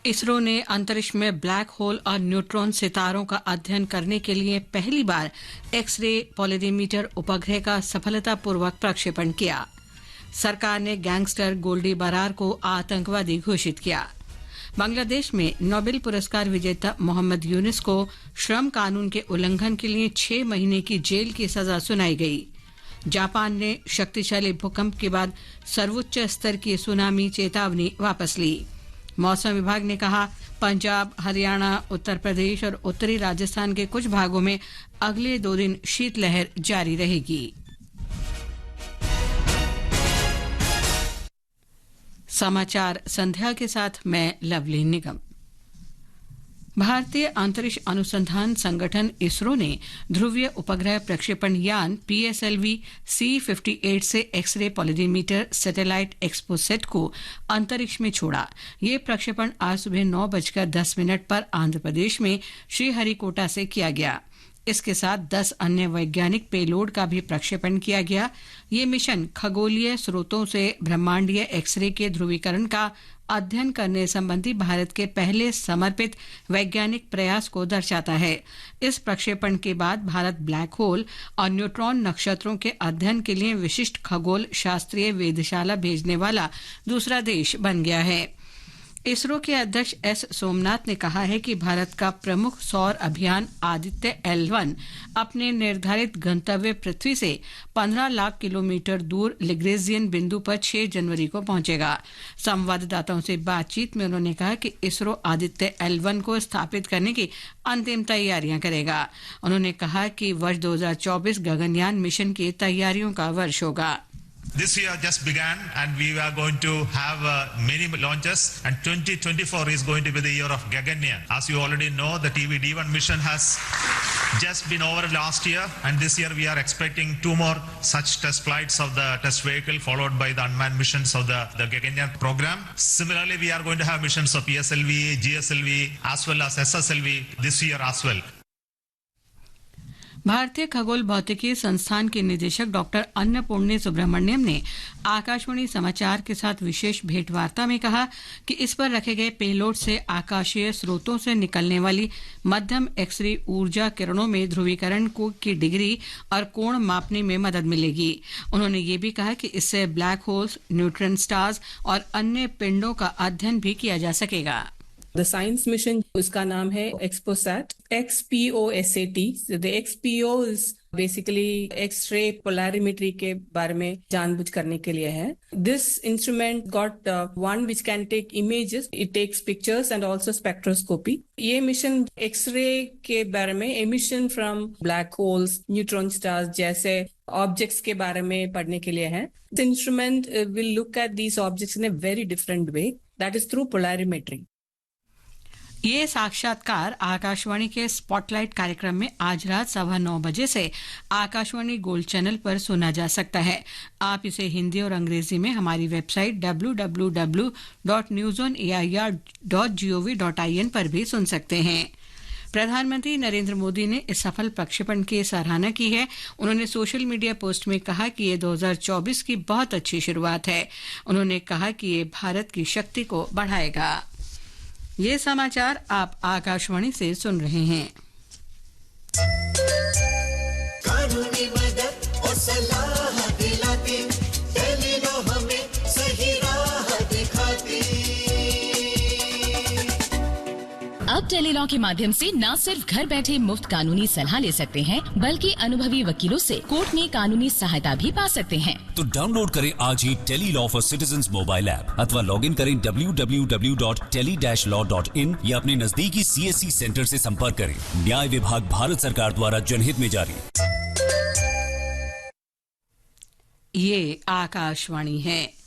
इसरो ने अंतरिक्ष में ब्लैक होल और न्यूट्रॉन सितारों का अध्ययन करने के लिए पहली बार एक्स-रे पोलरीमीटर उपग्रह का सफलतापूर्वक प्रक्षेपण किया। सरकार ने गैंगस्टर गोल्डी बरार को आतंकवादी घोषित किया। बांग्लादेश में नोबेल पुरस्कार विजेता मोहम्मद यूनुस को श्रम कानून के उल्लंघन के लिए 6 महीने की जेल की सजा सुनाई गई। जापान ने शक्तिशाली भूकंप के बाद सर्वोच्च स्तर की सुनामी चेतावनी वापस ली। मौसम विभाग ने कहा, पंजाब, हरियाणा, उत्तर प्रदेश और उत्तरी राजस्थान के कुछ भागों में अगले 2 दिन शीतलहर जारी रहेगी। समाचार संध्या के साथ मैं लवली निगम। भारतीय अंतरिक्ष अनुसंधान संगठन इसरो ने ध्रुवीय उपग्रह प्रक्षेपण यान PSLV C-58 से एक्स-रे पोलरीमीटर सैटेलाइट एक्सपोसेट को अंतरिक्ष में छोड़ा। ये प्रक्षेपण आज सुबह 9:10 पर आंध्र प्रदेश में श्रीहरिकोटा से किया गया। इसके साथ 10 अन्य वैज्ञानिक पेलोड का भी प्रक्षेपण किया गया। ये मिशन खगोलीय स्रोतों से ब्रह्मांडीय एक्सरे के ध्रुवीकरण का अध्ययन करने संबंधी भारत के पहले समर्पित वैज्ञानिक प्रयास को दर्शाता है। इस प्रक्षेपण के बाद भारत ब्लैक होल और न्यूट्रॉन नक्षत्रों के अध्ययन के लिए विशिष्ट खगोल शास्त्रीय वेधशाला भेजने वाला दूसरा देश बन गया है। इसरो के अध्यक्ष एस सोमनाथ ने कहा है कि भारत का प्रमुख सौर अभियान आदित्य L1 अपने निर्धारित गंतव्य पृथ्वी से 15 लाख किलोमीटर दूर लिग्रेजियन बिंदु पर 6 जनवरी को पहुंचेगा। संवाददाताओं से बातचीत में उन्होंने कहा कि इसरो आदित्य L1 को स्थापित करने की अंतिम तैयारियां करेगा। उन्होंने कहा कि वर्ष 2024 गगनयान मिशन की तैयारियों का वर्ष होगा। This year just began and we are going to have many launches, and 2024 is going to be the year of Gaganyaan. As you already know, the TVD1 mission has just been over last year, and this year we are expecting 2 more such test flights of the test vehicle, followed by the unmanned missions of the Gaganyaan program. Similarly, we are going to have missions of PSLV, GSLV as well as SSLV this year as well. भारतीय खगोल भौतिकी संस्थान के निदेशक doctor Annapoorani Subramaniam ने आकाशवाणी समाचार के साथ विशेष भेंटवार्ता में कहा कि इस पर रखे गए पेलोड से आकाशीय स्रोतों से निकलने वाली मध्यम एक्स-रे ऊर्जा किरणों में ध्रुवीकरण की डिग्री और कोण मापने में मदद मिलेगी। उन्होंने ये भी कहा कि इससे ब्लैक होल्स, न्यूट्रॉन स्टार्स और अन्य पिंडों का अध्ययन भी किया जा सकेगा। The science mission, उसका नाम है XPOSAT, XPOSAT. So the XPO is basically X-ray polarimetry के बारे में जानबूझ करने के लिए है. This instrument got one which can take images. It takes pictures and also spectroscopy. ये मिशन X-ray के बारे में emission from black holes, neutron stars जैसे objects के बारे में पढ़ने के लिए है. This instrument will look at these objects in a very different way. That is through polarimetry. ये साक्षात्कार आकाशवाणी के स्पॉटलाइट कार्यक्रम में आज रात 9:15 से आकाशवाणी गोल्ड चैनल पर सुना जा सकता है। आप इसे हिंदी और अंग्रेजी में हमारी वेबसाइट www.newsonair.gov.in पर भी सुन सकते हैं। प्रधानमंत्री नरेंद्र मोदी ने इस सफल प्रक्षेपण की सराहना की है। उन्होंने सोशल मीडिया पोस्ट में कहा कि ये 2024 की बहुत अच्छी शुरुआत है। उन्होंने कहा कि ये भारत की शक्ति को बढ़ाएगा। ये समाचार आप आकाशवाणी से सुन रहे हैं। कानूनी मदद और सलाह दिलाती, टेलीलॉ हमें सही राह दिखाती। अब टेलीलॉ के माध्यम से न सिर्फ घर बैठे मुफ्त कानूनी सलाह ले सकते हैं, बल्कि अनुभवी वकीलों से कोर्ट में कानूनी सहायता भी पा सकते हैं। तो डाउनलोड करें आज ही tele law for citizens mobile app अथवा लॉग इन करें www.tele-law.in या अपने नजदीकी CSC सेंटर से संपर्क करें। न्याय विभाग भारत सरकार द्वारा जनहित में जारी। ये आकाशवाणी है।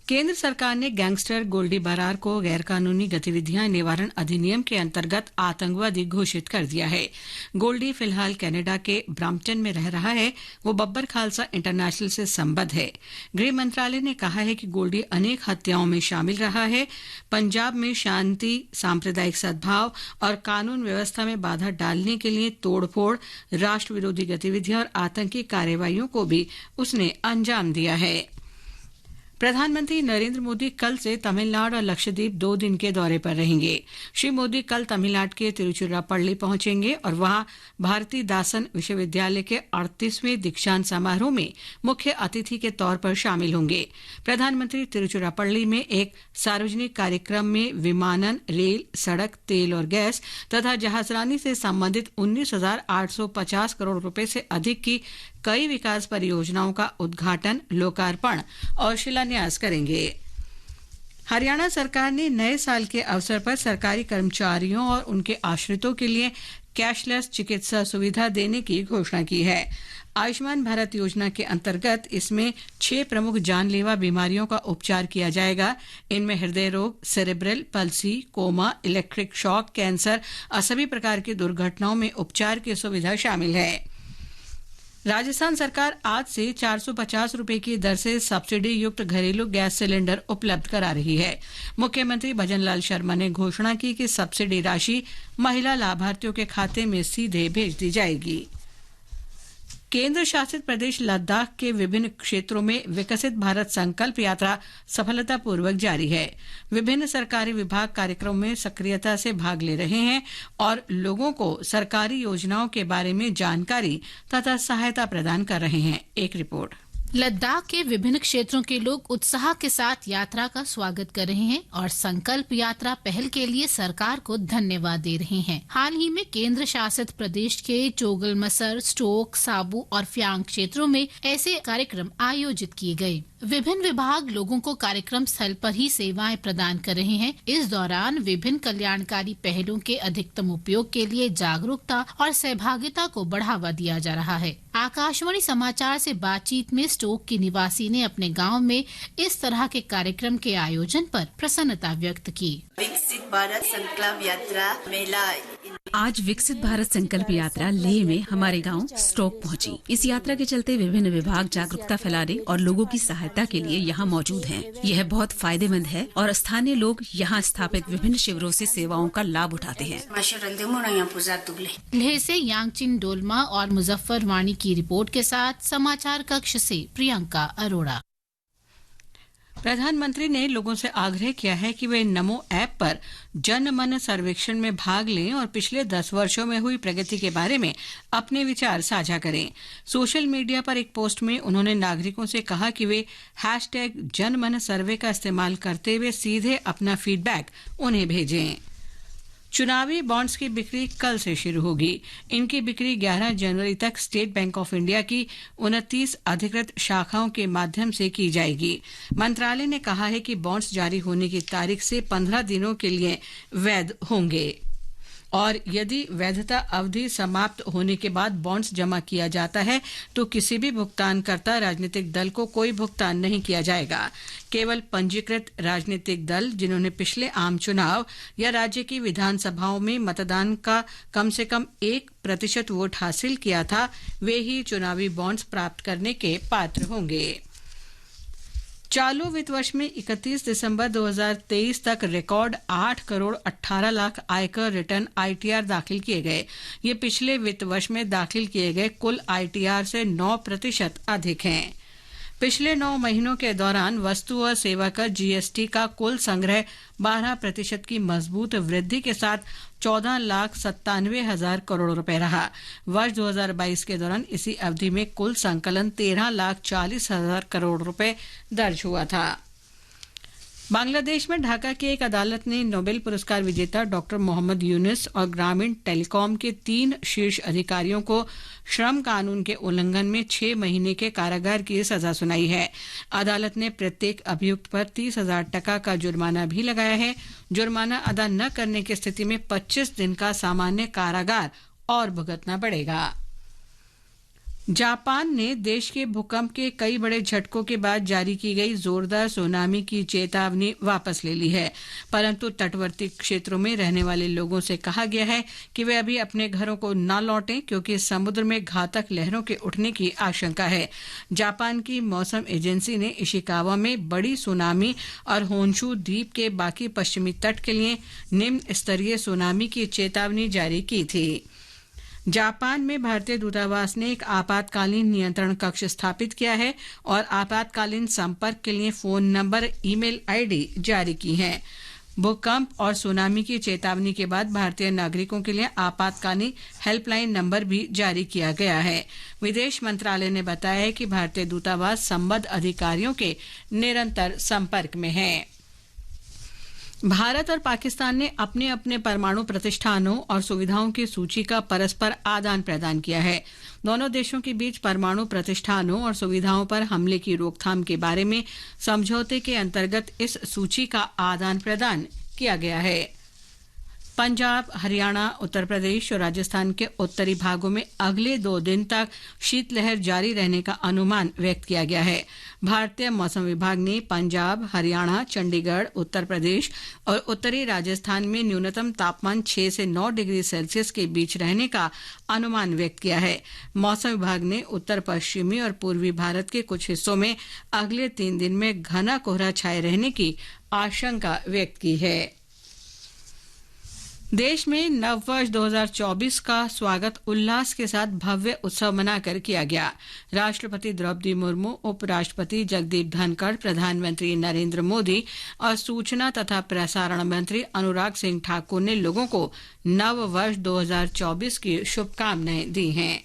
केंद्र सरकार ने गैंगस्टर गोल्डी बरार को गैरकानूनी गतिविधियां निवारण अधिनियम के अंतर्गत आतंकवादी घोषित कर दिया है। गोल्डी फिलहाल कनाडा के ब्रैम्पटन में रह रहा है। वो बब्बर खालसा इंटरनेशनल से संबद्ध है। गृह मंत्रालय ने कहा है कि गोल्डी अनेक हत्याओं में शामिल रहा है। पंजाब में शांति, सांप्रदायिक सद्भाव और कानून व्यवस्था में बाधा डालने के लिए तोड़फोड़, राष्ट्र विरोधी गतिविधियां और आतंकी कार्रवाइयों को भी उसने अंजाम दिया है। प्रधानमंत्री नरेंद्र मोदी कल से तमिलनाडु और लक्षद्वीप 2 दिन के दौरे पर रहेंगे। श्री मोदी कल तमिलनाडु के तिरुचिरापल्ली पहुंचेंगे और वहां भारती दासन विश्वविद्यालय के 38वें दीक्षांत समारोह में मुख्य अतिथि के तौर पर शामिल होंगे। प्रधानमंत्री तिरुचिरापल्ली में एक सार्वजनिक कार्यक्रम में विमानन, रेल, सड़क, तेल और गैस तथा जहाजरानी से संबंधित 19,850 करोड़ रुपए से अधिक की कई विकास परियोजनाओं का उद्घाटन, लोकार्पण और शिलान्यास करेंगे। हरियाणा सरकार ने नए साल के अवसर पर सरकारी कर्मचारियों और उनके आश्रितों के लिए कैशलेस चिकित्सा सुविधा देने की घोषणा की है। आयुष्मान भारत योजना के अंतर्गत इसमें 6 प्रमुख जानलेवा बीमारियों का उपचार किया जाएगा। इनमें हृदय रोग, cerebral palsy, coma, electric shock, cancer और सभी प्रकार की दुर्घटनाओं में उपचार की सुविधा शामिल है। राजस्थान सरकार आज से 450 रुपए की दर से सब्सिडी युक्त घरेलू गैस सिलेंडर उपलब्ध करा रही है। मुख्यमंत्री भजनलाल शर्मा ने घोषणा की कि सब्सिडी राशि महिला लाभार्थियों के खाते में सीधे भेज दी जाएगी। केंद्र शासित प्रदेश लद्दाख के विभिन्न क्षेत्रों में विकसित भारत संकल्प यात्रा सफलतापूर्वक जारी है। विभिन्न सरकारी विभाग कार्यक्रमों में सक्रियता से भाग ले रहे हैं और लोगों को सरकारी योजनाओं के बारे में जानकारी तथा सहायता प्रदान कर रहे हैं। एक रिपोर्ट। लद्दाख के विभिन्न क्षेत्रों के लोग उत्साह के साथ यात्रा का स्वागत कर रहे हैं और संकल्प यात्रा पहल के लिए सरकार को धन्यवाद दे रहे हैं। हाल ही में केंद्र शासित प्रदेश के चोगलमसर, स्टोक, साबू और फ्यांग क्षेत्रों में ऐसे कार्यक्रम आयोजित किए गए। विभिन्न विभाग लोगों को कार्यक्रम स्थल पर ही सेवाएं प्रदान कर रहे हैं। इस दौरान विभिन्न कल्याणकारी पहलों के अधिकतम उपयोग के लिए जागरूकता और सहभागिता को बढ़ावा दिया जा रहा है। आकाशवाणी समाचार से बातचीत में स्टोक की निवासी ने अपने गांव में इस तरह के कार्यक्रम के आयोजन पर प्रसन्नता व्यक्त की। विकसित भारत संकल्प यात्रा मेला। आज विकसित भारत संकल्प यात्रा लेह में हमारे गांव स्टोक पहुंची। इस यात्रा के चलते विभिन्न विभाग जागरूकता फैलाने और लोगों की सहायता के लिए यहां मौजूद हैं। यह बहुत फायदेमंद है और स्थानीय लोग यहां स्थापित विभिन्न शिविरों से सेवाओं का लाभ उठाते हैं। लेह से यांगचिन डोलमा और मुजफ्फर वाणी की रिपोर्ट के साथ समाचार कक्ष से प्रियंका अरोड़ा। प्रधानमंत्री ने लोगों से आग्रह किया है कि वे नमो ऐप पर जन मन सर्वेक्षण में भाग लें और पिछले 10 वर्षों में हुई प्रगति के बारे में अपने विचार साझा करें। सोशल मीडिया पर एक पोस्ट में उन्होंने नागरिकों से कहा कि वे #जनमनसर्वे का इस्तेमाल करते हुए सीधे अपना फीडबैक उन्हें भेजें। चुनावी बॉन्ड्स की बिक्री कल से शुरू होगी। इनकी बिक्री 11 जनवरी तक स्टेट बैंक ऑफ इंडिया की 29 अधिकृत शाखाओं के माध्यम से की जाएगी। मंत्रालय ने कहा है कि बॉन्ड्स जारी होने की तारीख से 15 दिनों के लिए वैध होंगे और यदि वैधता अवधि समाप्त होने के बाद बॉन्ड्स जमा किया जाता है तो किसी भी भुगतानकर्ता राजनीतिक दल को कोई भुगतान नहीं किया जाएगा। केवल पंजीकृत राजनीतिक दल जिन्होंने पिछले आम चुनाव या राज्य की विधानसभाओं में मतदान का कम से कम 1% वोट हासिल किया था, वे ही चुनावी बॉन्ड्स प्राप्त करने के पात्र होंगे। चालू वित्त वर्ष में 31 दिसंबर 2023 तक रिकॉर्ड 8 करोड़ 18 लाख आयकर रिटर्न ITR दाखिल किए गए। ये पिछले वित्त वर्ष में दाखिल किए गए कुल ITR से 9% अधिक हैं। पिछले 9 महीनों के दौरान वस्तु और सेवा कर GST का कुल संग्रह 12% की मजबूत वृद्धि के साथ 14,97,000 करोड़ रुपए रहा। वर्ष 2022 के दौरान इसी अवधि में कुल संकलन 13,40,000 करोड़ रुपए दर्ज हुआ था। बांग्लादेश में ढाका की एक अदालत ने नोबेल पुरस्कार विजेता डॉक्टर मोहम्मद यूनुस और ग्रामीण टेलीकॉम के 3 शीर्ष अधिकारियों को श्रम कानून के उल्लंघन में 6 महीने के कारागार की सजा सुनाई है। अदालत ने प्रत्येक अभियुक्त पर 30,000 टका का जुर्माना भी लगाया है। जुर्माना अदा न करने की स्थिति में 25 दिन का सामान्य कारागार और भुगतना पड़ेगा। जापान ने देश के भूकंप के कई बड़े झटकों के बाद जारी की गई जोरदार सुनामी की चेतावनी वापस ले ली है, परंतु तटवर्ती क्षेत्रों में रहने वाले लोगों से कहा गया है कि वे अभी अपने घरों को न लौटें क्योंकि समुद्र में घातक लहरों के उठने की आशंका है। जापान की मौसम एजेंसी ने इशिकावा में बड़ी सुनामी और होन्शू द्वीप के बाकी पश्चिमी तट के लिए निम्न स्तरीय सुनामी की चेतावनी जारी की थी। जापान में भारतीय दूतावास ने एक आपातकालीन नियंत्रण कक्ष स्थापित किया है और आपातकालीन संपर्क के लिए फोन नंबर, ईमेल आईडी जारी की है। भूकंप और सुनामी की चेतावनी के बाद भारतीय नागरिकों के लिए आपातकालीन हेल्पलाइन नंबर भी जारी किया गया है। विदेश मंत्रालय ने बताया है कि भारतीय दूतावास संबद्ध अधिकारियों के निरंतर संपर्क में है। भारत और पाकिस्तान ने अपने अपने परमाणु प्रतिष्ठानों और सुविधाओं की सूची का परस्पर आदान प्रदान किया है। दोनों देशों के बीच परमाणु प्रतिष्ठानों और सुविधाओं पर हमले की रोकथाम के बारे में समझौते के अंतर्गत इस सूची का आदान प्रदान किया गया है। पंजाब, हरियाणा, उत्तर प्रदेश और राजस्थान के उत्तरी भागों में अगले 2 दिन तक शीतलहर जारी रहने का अनुमान व्यक्त किया गया है। भारतीय मौसम विभाग ने पंजाब, हरियाणा, चंडीगढ़, उत्तर प्रदेश और उत्तरी राजस्थान में न्यूनतम तापमान 6 से 9 डिग्री सेल्सियस के बीच रहने का अनुमान व्यक्त किया है। मौसम विभाग ने उत्तर पश्चिमी और पूर्वी भारत के कुछ हिस्सों में अगले 3 दिन में घना कोहरा छाए रहने की आशंका व्यक्त की है। देश में नववर्ष 2024 का स्वागत उल्लास के साथ भव्य उत्सव मनाकर किया गया। राष्ट्रपति द्रौपदी मुर्मू, उपराष्ट्रपति जगदीप धनखड़, प्रधानमंत्री नरेंद्र मोदी और सूचना तथा प्रसारण मंत्री अनुराग सिंह ठाकुर ने लोगों को नववर्ष 2024 की शुभकामनाएं दी हैं।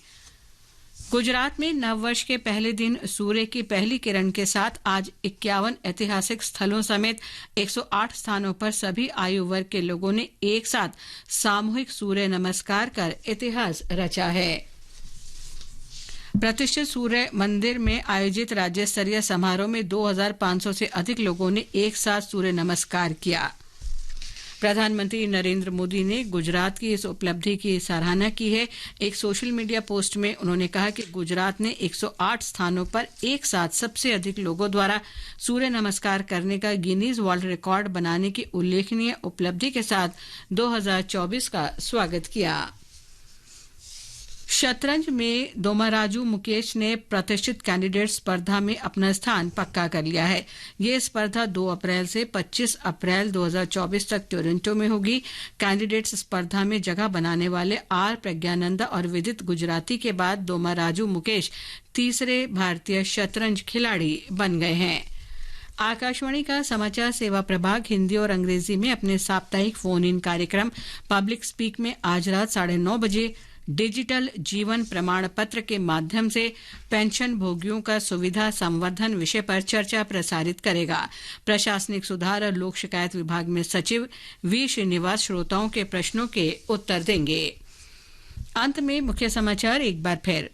गुजरात में नववर्ष के पहले दिन सूर्य की पहली किरण के साथ आज 51 ऐतिहासिक स्थलों समेत 108 स्थानों पर सभी आयु वर्ग के लोगों ने एक साथ सामूहिक सूर्य नमस्कार कर इतिहास रचा है। प्रतिष्ठित सूर्य मंदिर में आयोजित राज्य स्तरीय समारोह में 2500 से अधिक लोगों ने एक साथ सूर्य नमस्कार किया। प्रधानमंत्री नरेंद्र मोदी ने गुजरात की इस उपलब्धि की सराहना की है। एक सोशल मीडिया पोस्ट में उन्होंने कहा कि गुजरात ने 108 स्थानों पर एक साथ सबसे अधिक लोगों द्वारा सूर्य नमस्कार करने का गिनीज वर्ल्ड रिकॉर्ड बनाने की उल्लेखनीय उपलब्धि के साथ 2024 का स्वागत किया। शतरंज में दोमाराजू मुकेश ने प्रतिष्ठित कैंडिडेट स्पर्धा में अपना स्थान पक्का कर लिया है। ये स्पर्धा 2 अप्रैल से 25 अप्रैल 2024 तक टोरंटो में होगी। कैंडिडेट्स स्पर्धा में जगह बनाने वाले आर प्रज्ञानंदा और विदित गुजराती के बाद दोमाराजू मुकेश तीसरे भारतीय शतरंज खिलाड़ी बन गए हैं। आकाशवाणी का समाचार सेवा प्रभाग हिंदी और अंग्रेजी में अपने साप्ताहिक फोन इन कार्यक्रम पब्लिक स्पीक में आज रात 9:30 बजे डिजिटल जीवन प्रमाण पत्र के माध्यम से पेंशन भोगियों का सुविधा संवर्धन विषय पर चर्चा प्रसारित करेगा। प्रशासनिक सुधार और लोक शिकायत विभाग में सचिव वी श्रीनिवास श्रोताओं के प्रश्नों के उत्तर देंगे। अंत में मुख्य समाचार एक बार फिर।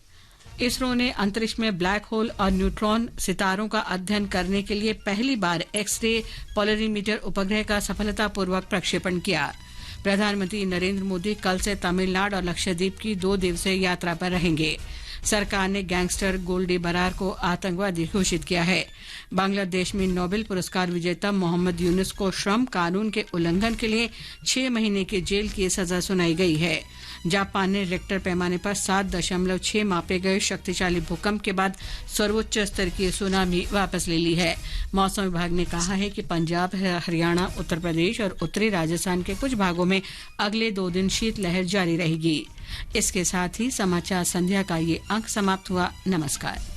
इसरो ने अंतरिक्ष में ब्लैक होल और न्यूट्रॉन सितारों का अध्ययन करने के लिए पहली बार एक्स-रे पोलरीमीटर उपग्रह का सफलतापूर्वक प्रक्षेपण किया। प्रधानमंत्री नरेंद्र मोदी कल से तमिलनाडु और लक्षद्वीप की 2 दिवसीय यात्रा पर रहेंगे। सरकार ने गैंगस्टर गोल्डी बरार को आतंकवादी घोषित किया है। बांग्लादेश में नोबेल पुरस्कार विजेता मोहम्मद यूनुस को श्रम कानून के उल्लंघन के लिए 6 महीने की जेल की सजा सुनाई गई है। जापान ने रिक्टर पैमाने पर 7.6 मापे गए शक्तिशाली भूकंप के बाद सर्वोच्च स्तर की सुनामी वापस ले ली है। मौसम विभाग ने कहा है कि पंजाब, हरियाणा, उत्तर प्रदेश और उत्तरी राजस्थान के कुछ भागों में अगले 2 दिन शीतलहर जारी रहेगी। इसके साथ ही समाचार संध्या का ये अंक समाप्त हुआ। नमस्कार।